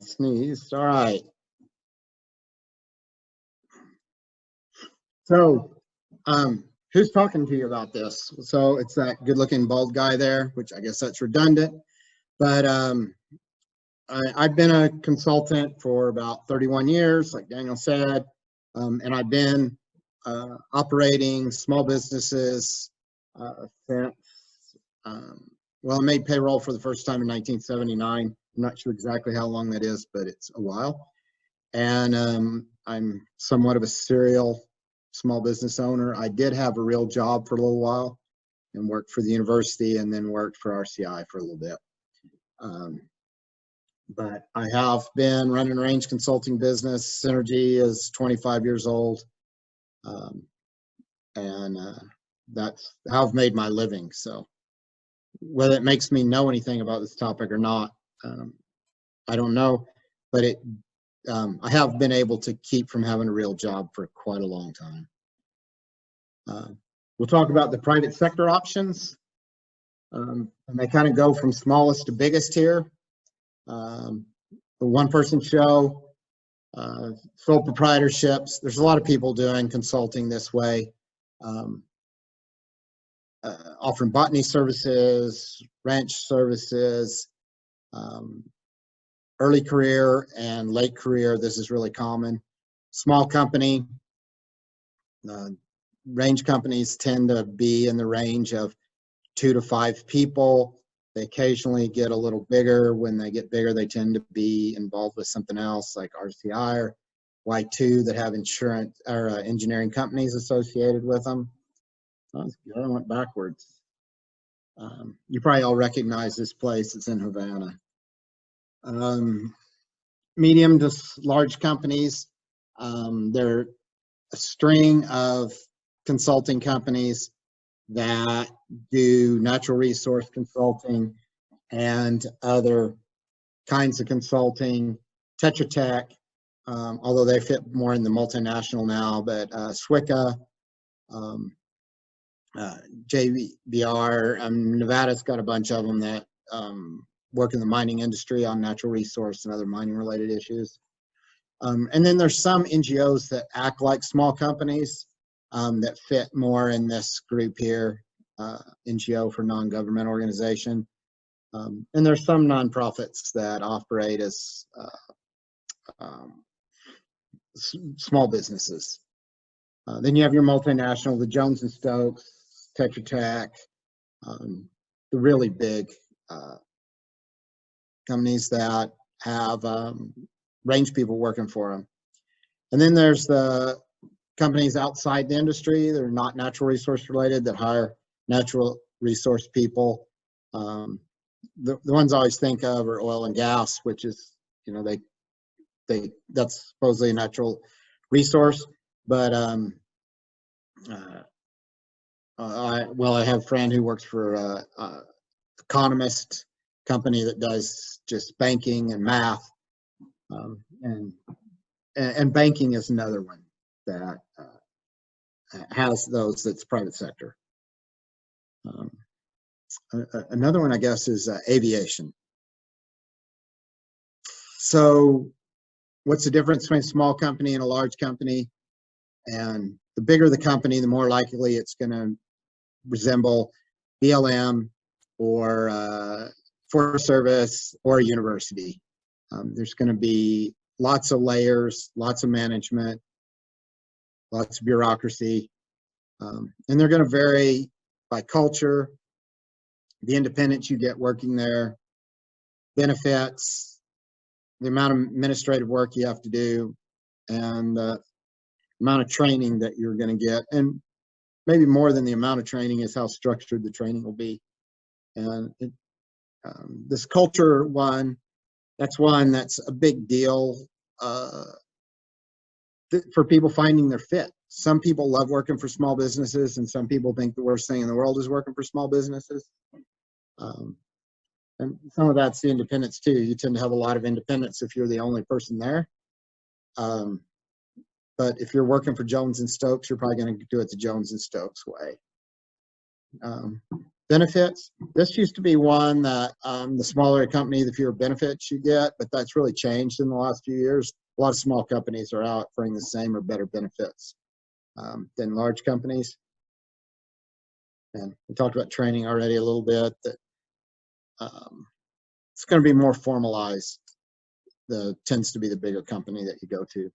Sneezed. All right. So, who's talking to you about this? So it's that good-looking bald guy there, which I guess that's redundant. But I've been a consultant for about 31 years, like Daniel said, and I've been operating small businesses since. Well, I made payroll for the first time in 1979. I'm not sure exactly how long that is, but it's a while. And I'm somewhat of a serial small business owner. I did have a real job for a little while and worked for the university and then worked for RCI for a little bit. But I have been running a range consulting business. Synergy is 25 years old. And that's how I've made my living. So whether it makes me know anything about this topic or not, I don't know, but I have been able to keep from having a real job for quite a long time. We'll talk about the private sector options, and they kind of go from smallest to biggest here. The one-person show, sole proprietorships. There's a lot of people doing consulting this way, offering botany services, ranch services, early career and late career. This is really common. Small company, range companies tend to be in the range of 2 to 5 people. They occasionally get a little bigger. When they get bigger, they tend to be involved with something else like RCI or Y2 that have insurance or engineering companies associated with them. Oh, I went backwards. You probably all recognize this place. It's in Havana. Medium to large companies. They're a string of consulting companies that do natural resource consulting and other kinds of consulting. Tetra Tech, although they fit more in the multinational now, but SWICA, JVR, Nevada's got a bunch of them that work in the mining industry on natural resource and other mining related issues. And then there's some NGOs that act like small companies that fit more in this group here, NGO for non-government organization. And there's some nonprofits that operate as small businesses. Then you have your multinational, the Jones and Stokes, Tetra Tech, the really big companies that have range people working for them. And then there's the companies outside the industry. They're not natural resource related that hire natural resource people. The ones I always think of are oil and gas, which is, you know, that's supposedly a natural resource. But I have a friend who works for economist company that does just banking and math, and banking is another one that has those that's private sector. Another one, I guess, is aviation. So what's the difference between a small company and a large company? And the bigger the company, the more likely it's going to resemble BLM or Forest Service or a university. There's going to be lots of layers, lots of management, lots of bureaucracy, and they're going to vary by culture, the independence you get working there, benefits, the amount of administrative work you have to do, and the amount of training that you're going to get. And maybe more than the amount of training is how structured the training will be. And this culture one, that's one that's a big deal for people finding their fit. Some people love working for small businesses, and some people think the worst thing in the world is working for small businesses. And some of that's the independence too. You tend to have a lot of independence if you're the only person there. But if you're working for Jones and Stokes, you're probably going to do it the Jones and Stokes way. Benefits. This used to be one that the smaller a company, the fewer benefits you get, but that's really changed in the last few years. A lot of small companies are offering the same or better benefits than large companies. And we talked about training already a little bit, that it's going to be more formalized. Tends to be the bigger company that you go to.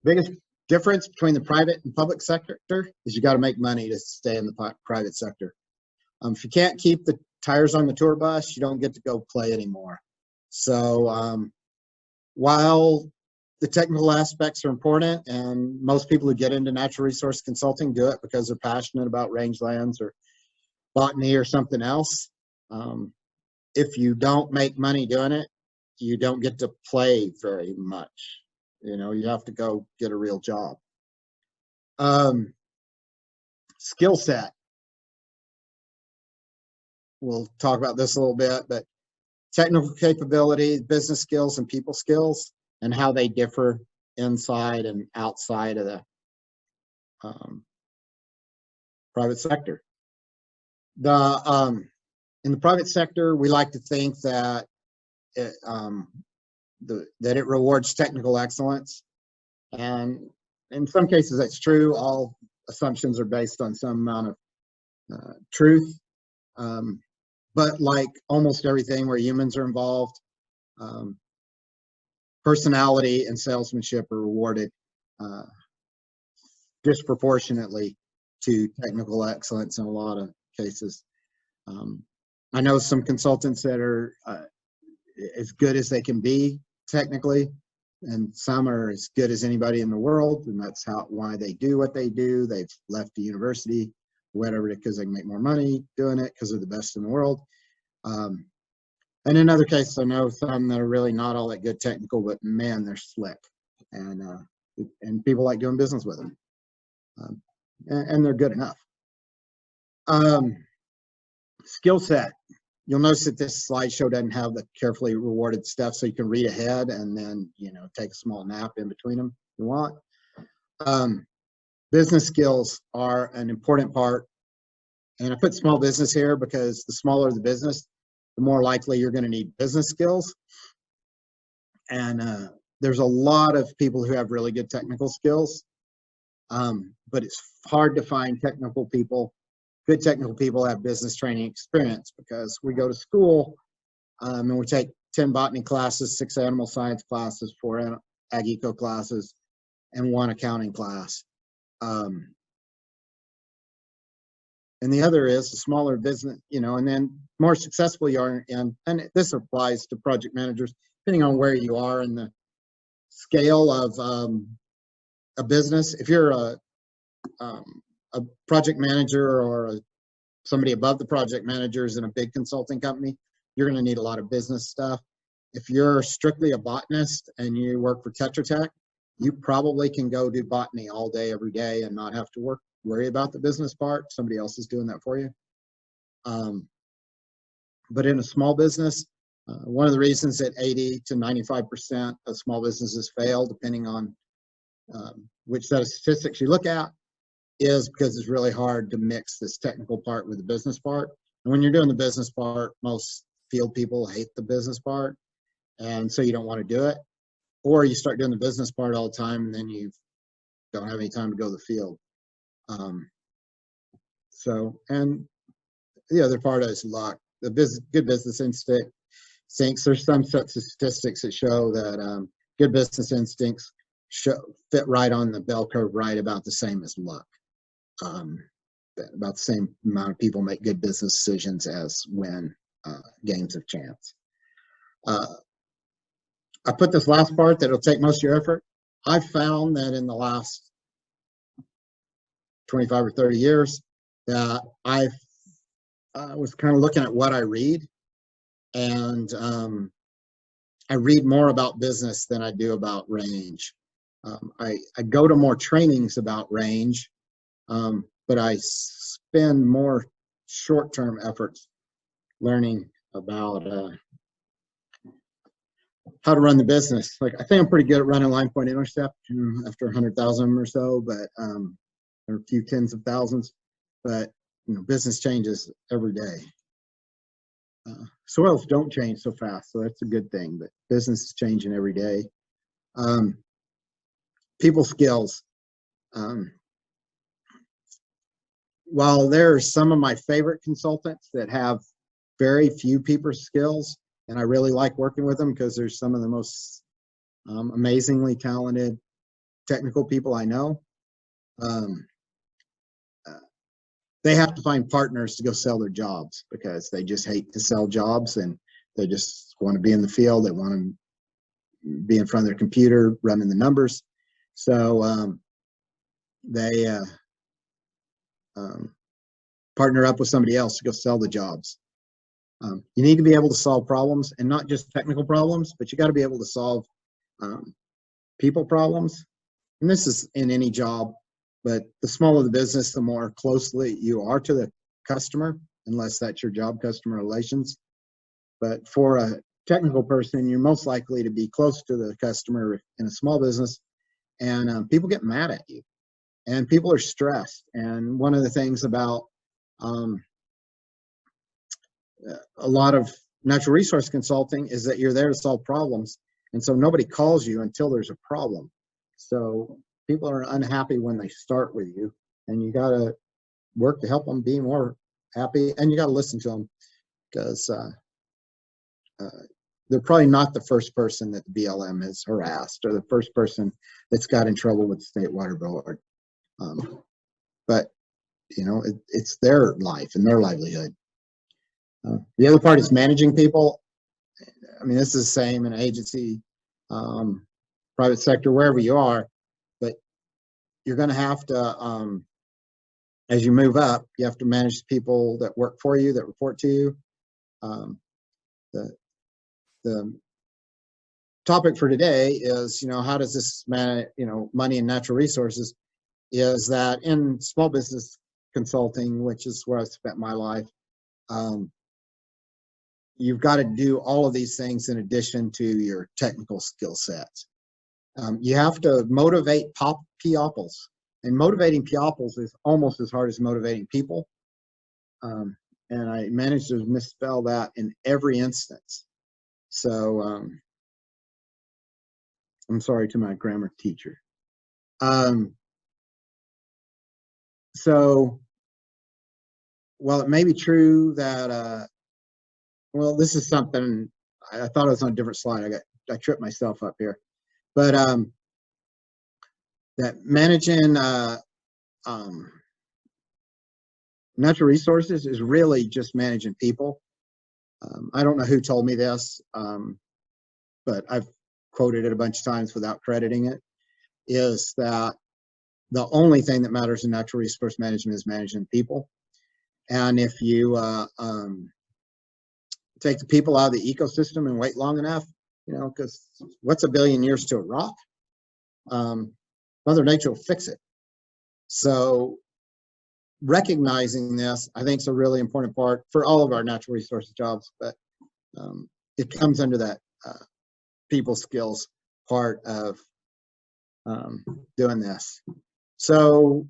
Biggest difference between the private and public sector is you got to make money to stay in the private sector. If you can't keep the tires on the tour bus, you don't get to go play anymore. So while the technical aspects are important, and most people who get into natural resource consulting do it because they're passionate about rangelands or botany or something else, if you don't make money doing it, you don't get to play very much. You have to go get a real job. Skill set. We'll talk about this a little bit, but technical capability, business skills, and people skills, and how they differ inside and outside of the private sector. In the private sector, we like to think that it rewards technical excellence, and in some cases that's true. All assumptions are based on some amount of truth, but like almost everything where humans are involved, personality and salesmanship are rewarded disproportionately to technical excellence in a lot of cases. I know some consultants that are as good as they can be technically, and some are as good as anybody in the world, and that's why they do what they do. They've left the university, whatever, because they can make more money doing it because they're the best in the world. And in other cases, I know some that are really not all that good technical, but man, they're slick, and people like doing business with them, and they're good enough. Skill set. You'll notice that this slideshow doesn't have the carefully rewarded stuff, so you can read ahead and then take a small nap in between them if you want. Business skills are an important part, and I put small business here because the smaller the business, the more likely you're going to need business skills. And there's a lot of people who have really good technical skills, but it's hard to find technical people. Good technical people have business training experience, because we go to school and we take 10 botany classes, 6 animal science classes, 4 ag eco classes, and 1 accounting class. And the other is a smaller business, and then more successful you are and this applies to project managers, depending on where you are in the scale of a business. If you're a project manager or somebody above the project managers in a big consulting company, you're going to need a lot of business stuff. If you're strictly a botanist and you work for Tetra Tech, you probably can go do botany all day, every day, and not have to worry about the business part. Somebody else is doing that for you. But in a small business, one of the reasons that 80 to 95% of small businesses fail, depending on which set of statistics you look at, is because it's really hard to mix this technical part with the business part. And when you're doing the business part, most field people hate the business part, and so you don't want to do it. Or you start doing the business part all the time, and then you don't have any time to go to the field. And the other part is luck. The good business instincts. There's some sets of statistics that show that good business instincts fit right on the bell curve, right about the same as luck. About the same amount of people make good business decisions as win games of chance. I put this last part that it'll take most of your effort. I've found that in the last 25 or 30 years that I was kind of looking at what I read, and I read more about business than I do about range. I go to more trainings about range, but I spend more short-term efforts learning about how to run the business. Like, I think I'm pretty good at running line point intercept after 100,000 or so, but there are a few tens of thousands. but business changes every day. Soils don't change so fast, so that's a good thing, but business is changing every day. People skills. While there's some of my favorite consultants that have very few people skills, and I really like working with them because there's some of the most amazingly talented technical people I know. They have to find partners to go sell their jobs because they just hate to sell jobs and they just want to be in the field. They want to be in front of their computer running the numbers. So they partner up with somebody else to go sell the jobs. You need to be able to solve problems, and not just technical problems, but you got to be able to solve people problems. And this is in any job, but the smaller the business, the more closely you are to the customer, unless that's your job, customer relations. But for a technical person, you're most likely to be close to the customer in a small business, and people get mad at you, and people are stressed. And one of the things about a lot of natural resource consulting is that you're there to solve problems, and so nobody calls you until there's a problem. So people are unhappy when they start with you, and you got to work to help them be more happy, and you got to listen to them because they're probably not the first person that the BLM has harassed or the first person that's got in trouble with the State Water Board. But it's their life and their livelihood. The other part is managing people. I mean, this is the same in agency, private sector, wherever you are, but you're going to have to, as you move up, you have to manage people that work for you, that report to you. The topic for today is, how does this manage, money and natural resources, is that in small business consulting, which is where I spent my life, you've got to do all of these things in addition to your technical skill sets. You have to motivate peoples, and motivating peoples is almost as hard as motivating people. And I managed to misspell that in every instance. So I'm sorry to my grammar teacher. So while it may be true that, well, this is something I thought it was on a different slide. I tripped myself up here, but that managing natural resources is really just managing people. I don't know who told me this, but I've quoted it a bunch of times without crediting it, is that the only thing that matters in natural resource management is managing people. And if you take the people out of the ecosystem and wait long enough, because what's a billion years to a rock? Mother Nature will fix it. So recognizing this, I think, is a really important part for all of our natural resource jobs, but it comes under that people skills part of doing this. So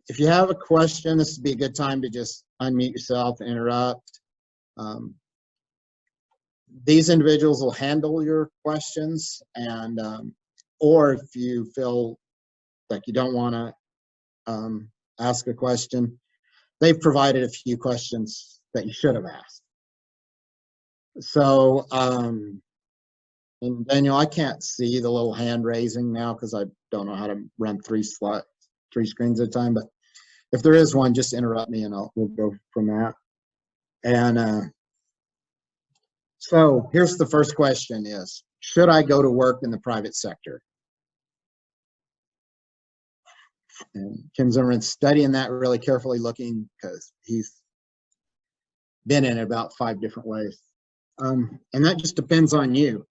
if you have a question, this would be a good time to just unmute yourself and interrupt. These individuals will handle your questions, and or if you feel like you don't want to ask a question, they've provided a few questions that you should have asked. So, and Daniel, I can't see the little hand raising now because I don't know how to run three screens at a time, but if there is one, just interrupt me and we'll go from that. And so here's the first question is, should I go to work in the private sector? And Kim Zimmerman's studying that really carefully, looking, because he's been in it about 5 different ways. And that just depends on you.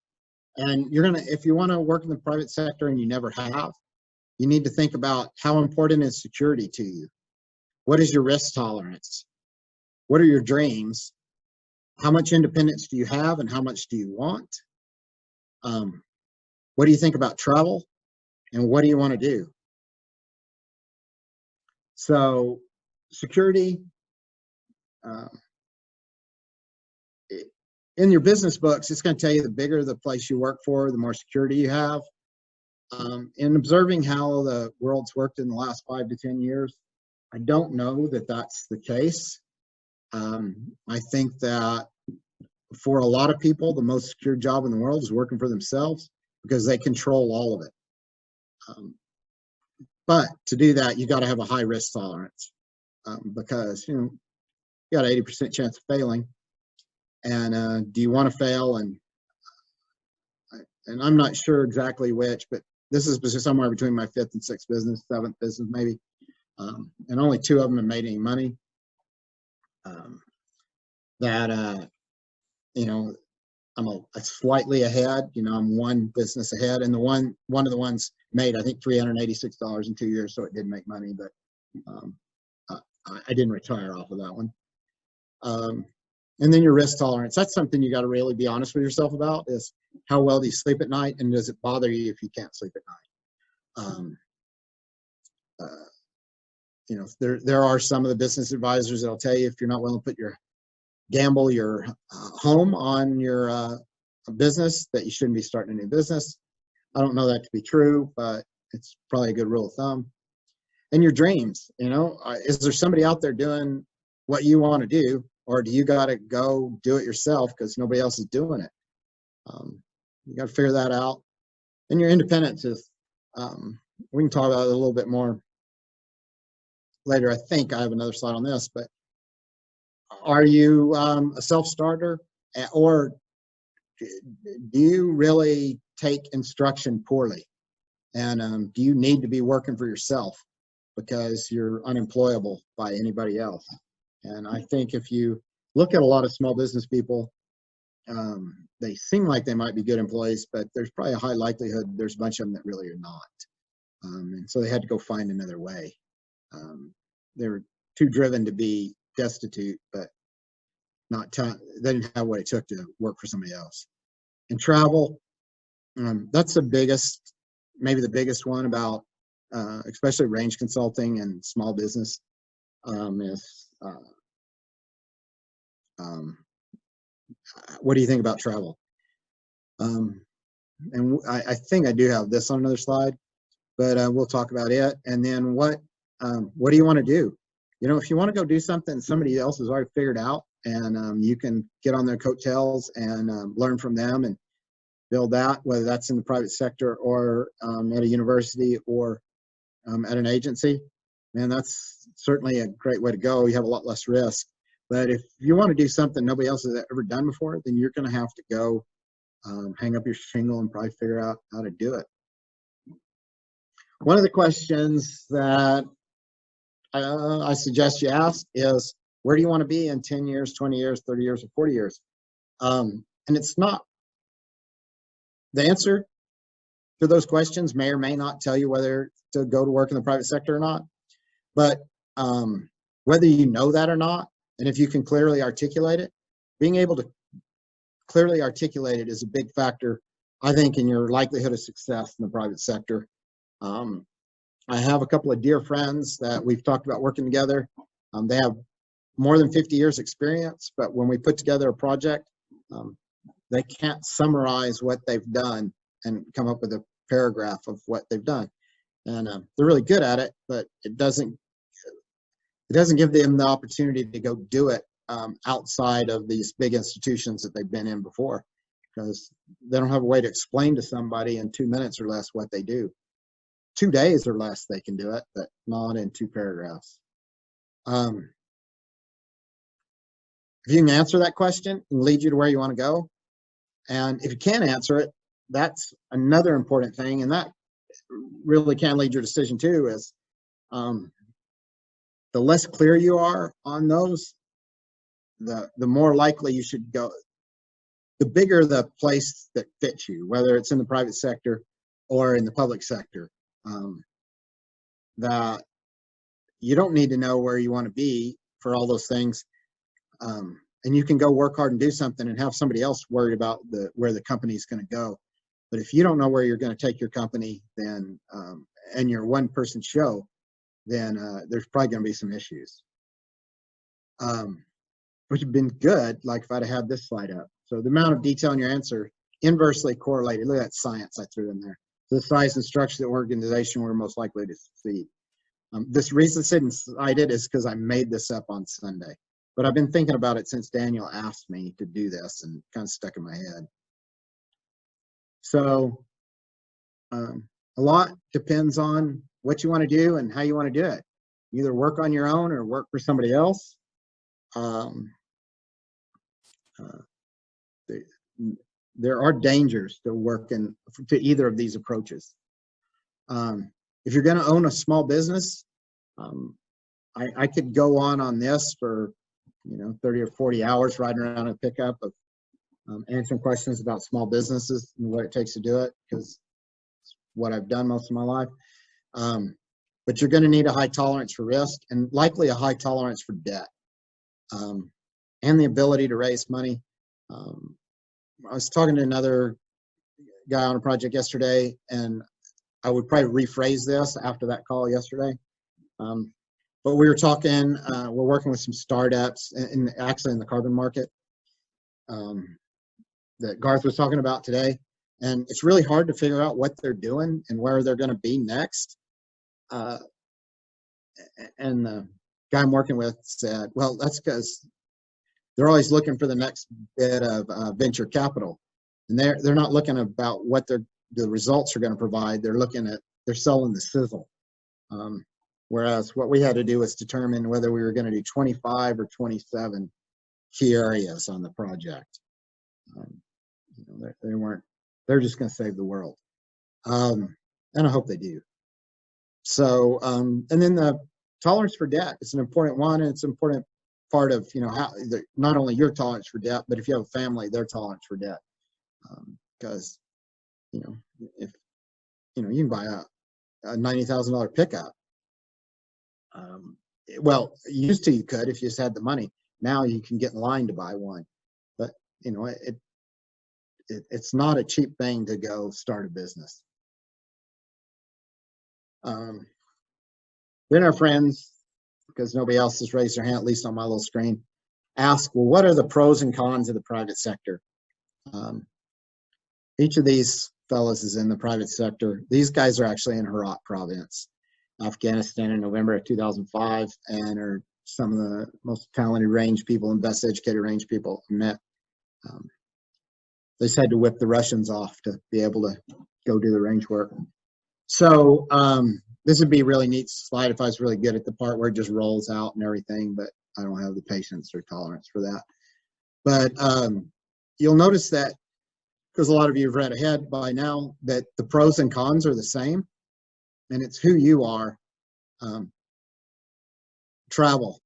And if you want to work in the private sector and you never have, you need to think about how important is security to you. What is your risk tolerance? What are your dreams? How much independence do you have and how much do you want? What do you think about travel? And what do you want to do? So security. Uh, in your business books, it's going to tell you the bigger the place you work for, the more security you have. In observing how the world's worked in the last 5 to 10 years, I don't know that that's the case. I think that for a lot of people, the most secure job in the world is working for themselves because they control all of it. But to do that, you got to have a high risk tolerance because you got an 80% chance of failing. And do you want to fail? And I'm not sure exactly which, but this is somewhere between my 5th and 6th business, 7th business maybe, and only 2 of them have made any money. I'm a slightly ahead. I'm 1 business ahead, and one of the ones made I think $386 in 2 years, so it did make money, but I didn't retire off of that one. And then your risk tolerance. That's something you got to really be honest with yourself about, is how well do you sleep at night, and does it bother you if you can't sleep at night? There are some of the business advisors that'll tell you if you're not willing to gamble your home on your business, that you shouldn't be starting a new business. I don't know that to be true, but it's probably a good rule of thumb. And your dreams, is there somebody out there doing what you want to do, or do you got to go do it yourself because nobody else is doing it? You got to figure that out. And your independence is, we can talk about it a little bit more later. I think I have another slide on this, but are you a self-starter, or do you really take instruction poorly? And do you need to be working for yourself because you're unemployable by anybody else? And I think if you look at a lot of small business people, they seem like they might be good employees, but there's probably a high likelihood there's a bunch of them that really are not. And so they had to go find another way. They were too driven to be destitute, but they didn't have what it took to work for somebody else. And travel, that's maybe the biggest one about, especially range consulting and small business, is what do you think about travel? And I think I do have this on another slide, but we'll talk about it. And then what do you want to do? If you want to go do something somebody else has already figured out, and you can get on their coattails and learn from them and build that, whether that's in the private sector or at a university or at an agency, man, that's certainly a great way to go. You have a lot less risk. But if you want to do something nobody else has ever done before, then you're going to have to go hang up your shingle and probably figure out how to do it. One of the questions that I suggest you ask is, where do you want to be in 10 years, 20 years, 30 years, or 40 years? And it's not, the answer to those questions may or may not tell you whether to go to work in the private sector or not. But whether you know that or not, and if you can clearly articulate it, being able to clearly articulate it is a big factor, I think, in your likelihood of success in the private sector. I have a couple of dear friends that we've talked about working together. They have more than 50 years experience, but when we put together a project, they can't summarize what they've done and come up with a paragraph of what they've done. And they're really good at it, but it doesn't give them the opportunity to go do it outside of these big institutions that they've been in before, because they don't have a way to explain to somebody in 2 minutes or less what they do. 2 days or less they can do it, but not in 2 paragraphs. If you can answer that question, it can lead you to where you want to go. And if you can't answer it, that's another important thing, and that really can lead your decision too, is the less clear you are on those, the more likely you should go. The bigger the place that fits you, whether it's in the private sector or in the public sector, that you don't need to know where you want to be for all those things. And you can go work hard and do something and have somebody else worried about where the company is going to go. But if you don't know where you're going to take your company, then and you're one person show, then there's probably going to be some issues. which have been good, like if I'd have had this slide up. So the amount of detail in your answer inversely correlated. Look at that science I threw in there. The size and structure of the organization were most likely to succeed. This reason I didn't cite it is because I made this up on Sunday. But I've been thinking about it since Daniel asked me to do this and kind of stuck in my head. So a lot depends on what you want to do and how you want to do it. Either work on your own or work for somebody else. There are dangers to working to either of these approaches. If you're going to own a small business, I could go on this for 30 or 40 hours riding around a pickup of answering questions about small businesses and what it takes to do it, because it's what I've done most of my life. But you're going to need a high tolerance for risk and likely a high tolerance for debt, and the ability to raise money. I was talking to another guy on a project yesterday, and I would probably rephrase this after that call yesterday. But we were talking, we're working with some startups actually in the carbon market that Garth was talking about today. And it's really hard to figure out what they're doing and where they're going to be next. And the guy I'm working with said, well, that's because they're always looking for the next bit of venture capital. And they're not looking about what the results are going to provide. They're selling the sizzle. Whereas what we had to do was determine whether we were going to do 25 or 27 key areas on the project. They're just going to save the world. And I hope they do. So, and then the tolerance for debt is an important one, and it's an important part of, how not only your tolerance for debt, but if you have a family, their tolerance for debt. Because, if, you can buy a $90,000 pickup. Well, used to you could if you just had the money. Now you can get in line to buy one. But, it's not a cheap thing to go start a business. Then our friends, because nobody else has raised their hand, at least on my little screen, ask, well, what are the pros and cons of the private sector? Each of these fellows is in the private sector. These guys are actually in Herat province, Afghanistan, in November of 2005, and are some of the most talented range people and best educated range people I met. They just had to whip the Russians off to be able to go do the range work. So this would be a really neat slide if I was really good at the part where it just rolls out and everything, but I don't have the patience or tolerance for that. But you'll notice that, because a lot of you have read ahead by now, that the pros and cons are the same, and it's who you are. Travel.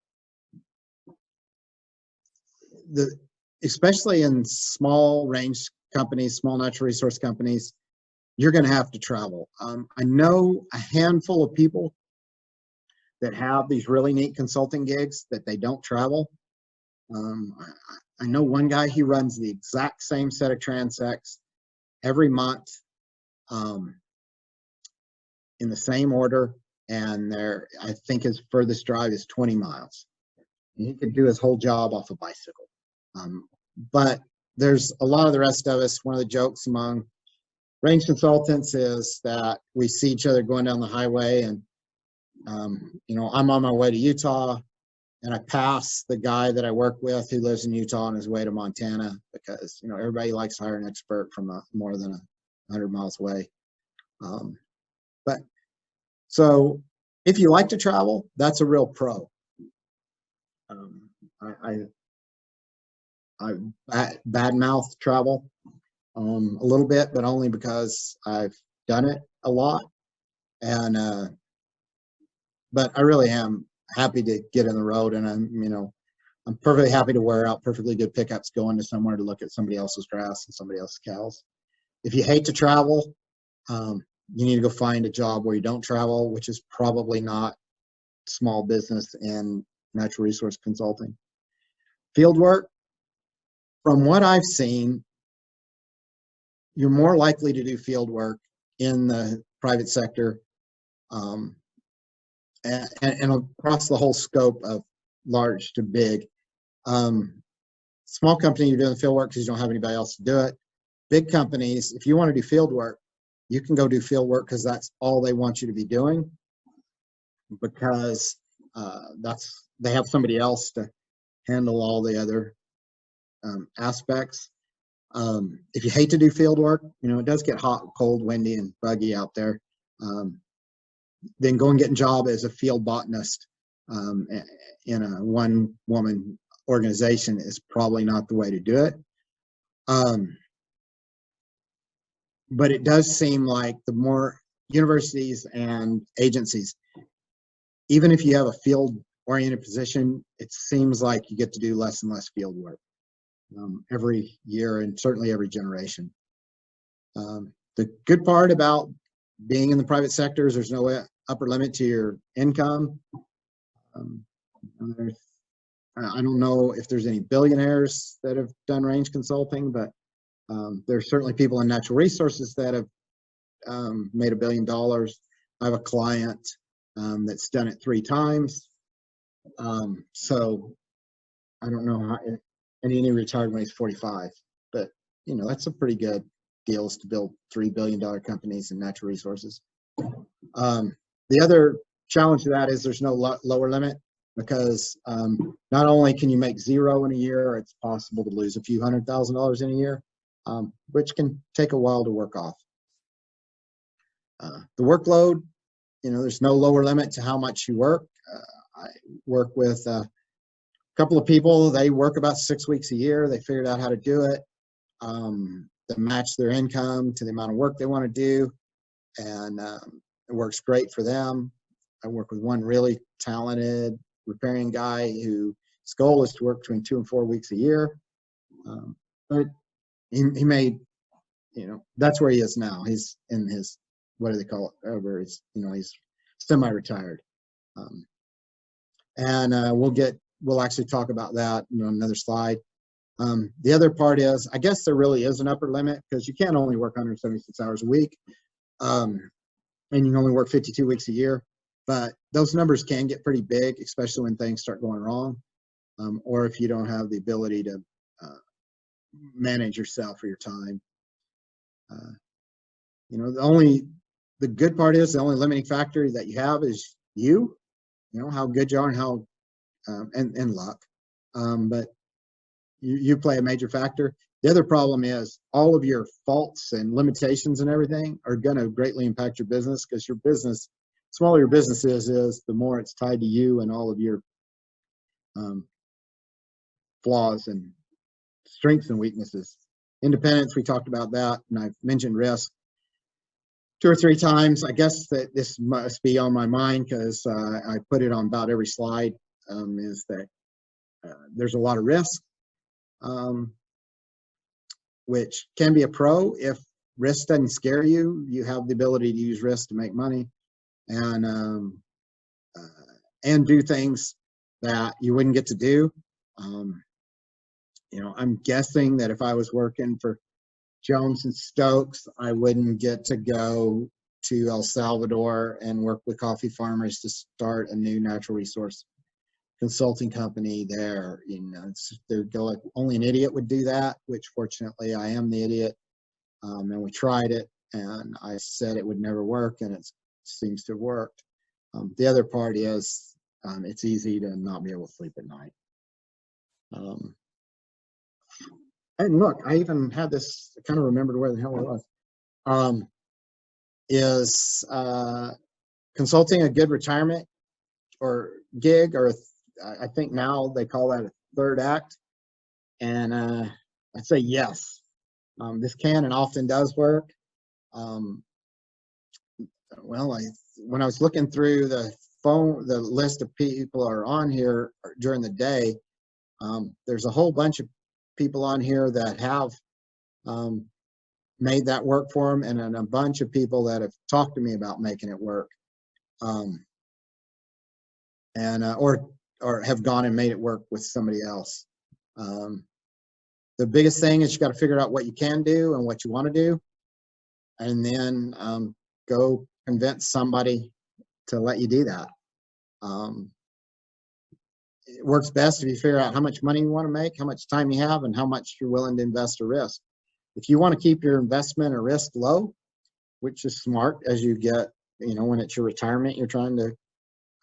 Especially in small range companies, small natural resource companies, you're going to have to travel. I know a handful of people that have these really neat consulting gigs that they don't travel. I know one guy, he runs the exact same set of transects every month in the same order, and I think his furthest drive is 20 miles. And he could do his whole job off a bicycle. But there's a lot of the rest of us. One of the jokes among range consultants is that we see each other going down the highway, and I'm on my way to Utah, and I pass the guy that I work with who lives in Utah on his way to Montana, because everybody likes to hire an expert from more than 100 miles away. But so if you like to travel, that's a real pro. I badmouth travel a little bit, but only because I've done it a lot. And but I really am happy to get in the road, and I'm perfectly happy to wear out perfectly good pickups going to somewhere to look at somebody else's grass and somebody else's cows. If you hate to travel, you need to go find a job where you don't travel, which is probably not small business and natural resource consulting. Field work, from what I've seen, you're more likely to do field work in the private sector and across the whole scope of large to big. Small company, you're doing field work because you don't have anybody else to do it. Big companies, if you want to do field work, you can go do field work because that's all they want you to be doing, because they have somebody else to handle all the other aspects. If you hate to do field work, it does get hot, cold, windy, and buggy out there. Then go and get a job as a field botanist in a one-woman organization is probably not the way to do it. But it does seem like the more universities and agencies, even if you have a field-oriented position, it seems like you get to do less and less field work every year, and certainly every generation. The good part about being in the private sector is there's no upper limit to your income. I don't know if there's any billionaires that have done range consulting, but there's certainly people in natural resources that have made $1 billion. I have a client that's done it 3 times. So I don't know how, and he retired when he's 45, but that's a pretty good deals to build $3 billion companies in natural resources. The other challenge to that is there's no lower limit, because not only can you make 0 in a year, it's possible to lose a few $100,000 in a year, which can take a while to work off. The workload, there's no lower limit to how much you work. I work with a couple of people. They work about 6 weeks a year. They figured out how to do it to match their income to the amount of work they want to do, and it works great for them. I work with one really talented riparian guy whose goal is to work between 2 and 4 weeks a year. But he made, that's where he is now. He's in his, what do they call it? Over he's, he's semi-retired. We'll actually talk about that on another slide. The other part is, I guess there really is an upper limit, because you can't only work 176 hours a week, and you can only work 52 weeks a year. But those numbers can get pretty big, especially when things start going wrong, or if you don't have the ability to manage yourself or your time. The good part is the only limiting factor that you have is how good you are and how and luck. But you play a major factor. The other problem is all of your faults and limitations and everything are going to greatly impact your business, because your business, the smaller your business is, the more it's tied to you and all of your flaws and strengths and weaknesses. Independence, we talked about that, and I've mentioned risk 2 or 3 times. I guess that this must be on my mind because I put it on about every slide, is that there's a lot of risk, which can be a pro. If risk doesn't scare you, you have the ability to use risk to make money and do things that you wouldn't get to do. I'm guessing that if I was working for Jones and Stokes, I wouldn't get to go to El Salvador and work with coffee farmers to start a new natural resource consulting company there. Only an idiot would do that, which fortunately I am the idiot. And we tried it, and I said it would never work, and it seems to have worked. The other part is it's easy to not be able to sleep at night. And look, I even had this, I kind of remembered where the hell it was. Is consulting a good retirement or gig, or I think now they call that a third act? And I'd say yes. This can and often does work. When I was looking through the list of people are on here during the day, there's a whole bunch of people on here that have made that work for them, and then a bunch of people that have talked to me about making it work, or have gone and made it work with somebody else. The biggest thing is you got to figure out what you can do and what you want to do, and then go convince somebody to let you do that. it works best if you figure out how much money you want to make, how much time you have, and how much you're willing to invest or risk. If you want to keep your investment or risk low, which is smart as you get, when it's your retirement, you're trying to,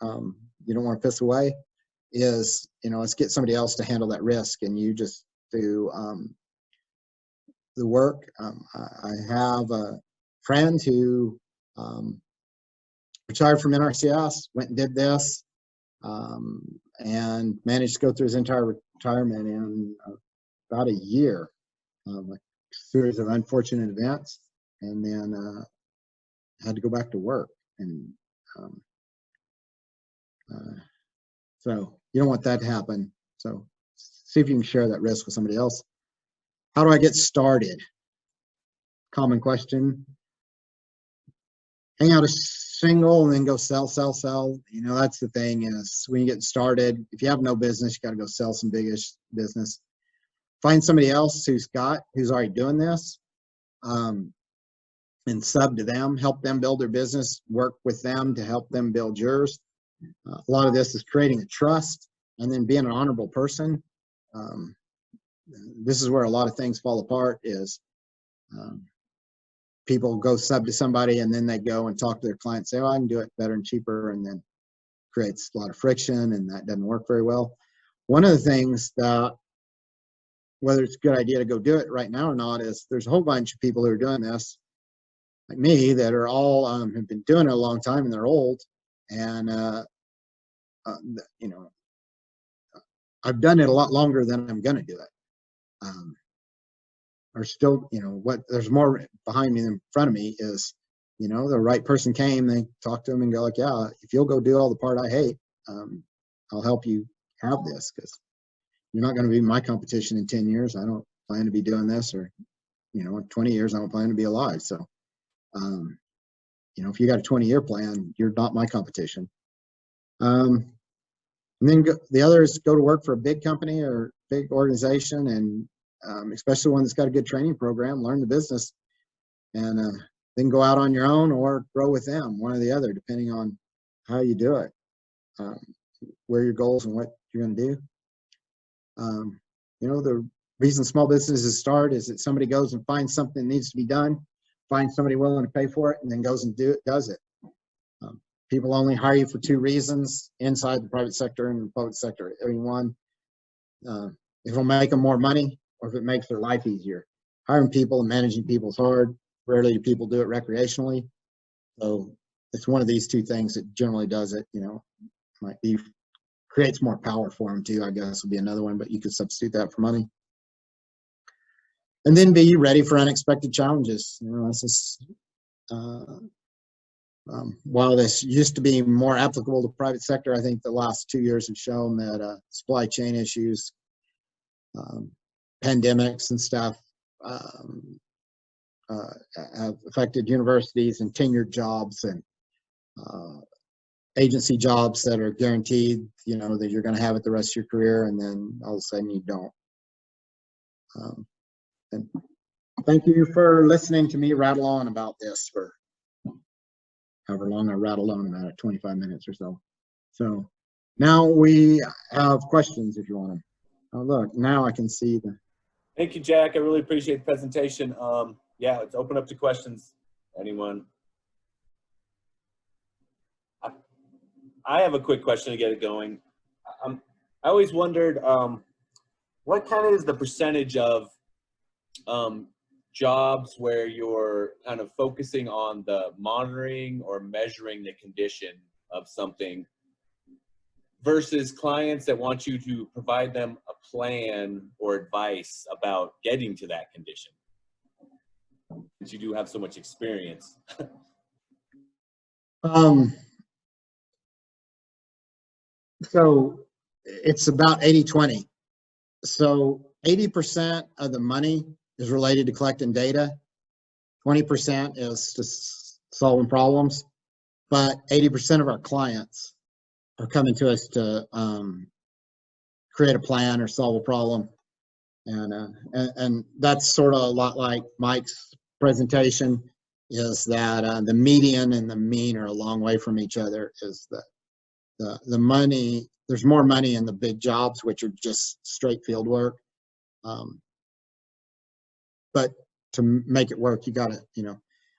you don't want to piss away, is, let's get somebody else to handle that risk and you just do the work. I have a friend who retired from NRCS, went and did this, and managed to go through his entire retirement in about a year, a series of unfortunate events, and then had to go back to work. And so you don't want that to happen. So see if you can share that risk with somebody else. How do I get started? Common question. Hang out a single and then go sell. That's the thing, is when you get started, if you have no business, you got to go sell some biggish business. Find somebody else who's already doing this, and sub to them, help them build their business, work with them to help them build yours. A lot of this is creating a trust and then being an honorable person. This is where a lot of things fall apart, is people go sub to somebody and then they go and talk to their client, say, I can do it better and cheaper, and then creates a lot of friction, and that doesn't work very well. One of the things that, whether it's a good idea to go do it right now or not, is there's a whole bunch of people who are doing this, like me, that are all have been doing it a long time and they're old, and I've done it a lot longer than I'm going to do it. Or still, there's more behind me than in front of me, is, the right person came, they talked to them and go like, yeah, if you'll go do all the part I hate, I'll help you have this, because you're not going to be my competition in 10 years. I don't plan to be doing this, or, in 20 years, I don't plan to be alive. So, if you got a 20-year plan, you're not my competition. And then the other is go to work for a big company or big organization, and especially one that's got a good training program, learn the business, and then go out on your own or grow with them, one or the other, depending on how you do it, where your goals and what you're going to do. The reason small businesses start is that somebody goes and finds something that needs to be done, finds somebody willing to pay for it, and then goes and does it. People only hire you for two reasons inside the private sector and the public sector. Everyone, if it'll make them more money, or if it makes their life easier. Hiring people and managing people is hard. Rarely do people do it recreationally. So it's one of these two things that generally does it. Might be creates more power for them too, I guess, would be another one, but you could substitute that for money. And then be ready for unexpected challenges. It's just, while this used to be more applicable to private sector, I think the last 2 years have shown that supply chain issues, pandemics and stuff have affected universities and tenured jobs and agency jobs that are guaranteed, that you're going to have it the rest of your career, and then all of a sudden you don't. And thank you for listening to me rattle on about this for however long I rattled on about it, 25 minutes or so. So now we have questions if you want them. Oh, look, now I can see the. Thank you, Jack. I really appreciate the presentation. Yeah, let's open up to questions. Anyone? I have a quick question to get it going. I always wondered, what kind of is the percentage of jobs where you're kind of focusing on the monitoring or measuring the condition of something versus clients that want you to provide them a plan or advice about getting to that condition? Since you do have so much experience. So it's about 80-20. So 80% of the money is related to collecting data. 20% is just solving problems. But 80% of our clients are coming to us to create a plan or solve a problem. And that's sort of a lot like Mike's presentation, is that the median and the mean are a long way from each other, is that the money, there's more money in the big jobs, which are just straight field work. But to make it work, you gotta,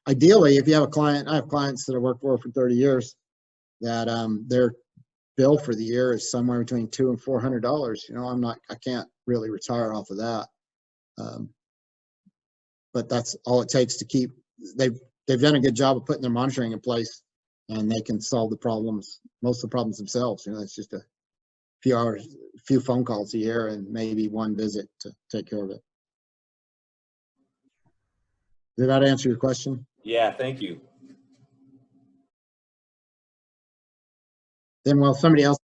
ideally, if you have a client, I have clients that I worked for 30 years that their bill for the year is somewhere between $200 and $400. I can't really retire off of that. But that's all it takes to keep, they've done a good job of putting their monitoring in place, and they can solve the problems, most of the problems themselves. It's just a few hours, a few phone calls a year, and maybe one visit to take care of it. Did that answer your question? Yeah, thank you. Then while somebody else